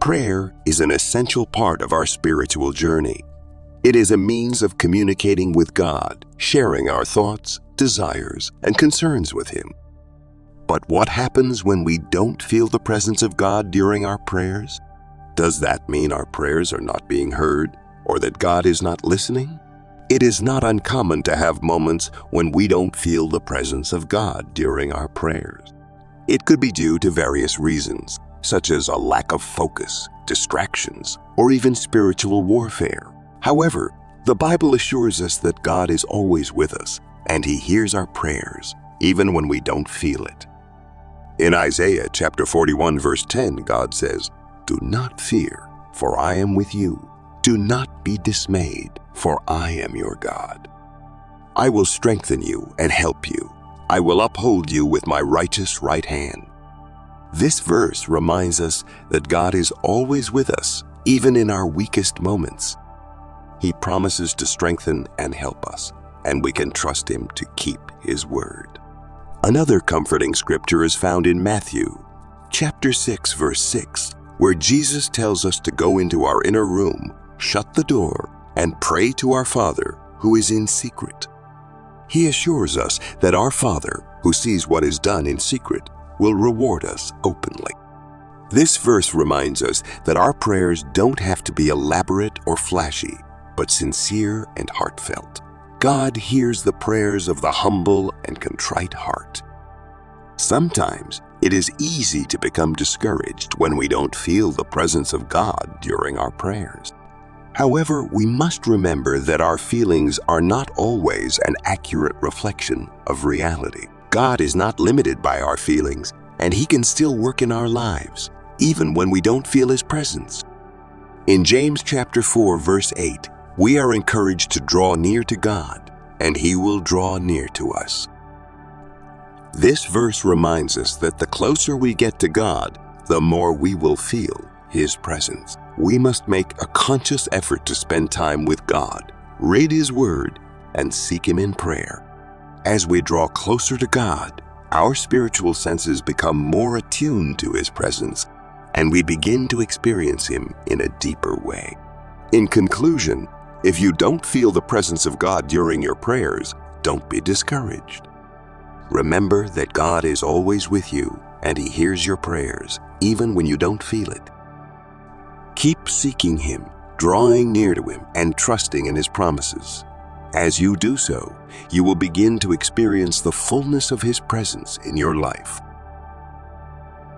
Prayer is an essential part of our spiritual journey. It is a means of communicating with God, sharing our thoughts, desires, and concerns with Him. But what happens when we don't feel the presence of God during our prayers? Does that mean our prayers are not being heard, or that God is not listening? It is not uncommon to have moments when we don't feel the presence of God during our prayers. It could be due to various reasons, such as a lack of focus, distractions, or even spiritual warfare. However, the Bible assures us that God is always with us, and He hears our prayers, even when we don't feel it. In Isaiah chapter 41, verse 10, God says, "Do not fear, for I am with you. Do not be dismayed, for I am your God. I will strengthen you and help you. I will uphold you with my righteous right hand." This verse reminds us that God is always with us, even in our weakest moments. He promises to strengthen and help us, and we can trust Him to keep His word. Another comforting scripture is found in Matthew chapter 6, verse 6, where Jesus tells us to go into our inner room, shut the door, and pray to our Father who is in secret. He assures us that our Father, who sees what is done in secret, will reward us openly. This verse reminds us that our prayers don't have to be elaborate or flashy, but sincere and heartfelt. God hears the prayers of the humble and contrite heart. Sometimes it is easy to become discouraged when we don't feel the presence of God during our prayers. However, we must remember that our feelings are not always an accurate reflection of reality. God is not limited by our feelings, and He can still work in our lives, even when we don't feel His presence. In James chapter 4, verse 8, we are encouraged to draw near to God, and He will draw near to us. This verse reminds us that the closer we get to God, the more we will feel His presence. We must make a conscious effort to spend time with God, read His Word, and seek Him in prayer. As we draw closer to God, our spiritual senses become more attuned to His presence, and we begin to experience Him in a deeper way. In conclusion, if you don't feel the presence of God during your prayers, don't be discouraged. Remember that God is always with you, and He hears your prayers, even when you don't feel it. Keep seeking Him, drawing near to Him, and trusting in His promises. As you do so, you will begin to experience the fullness of His presence in your life.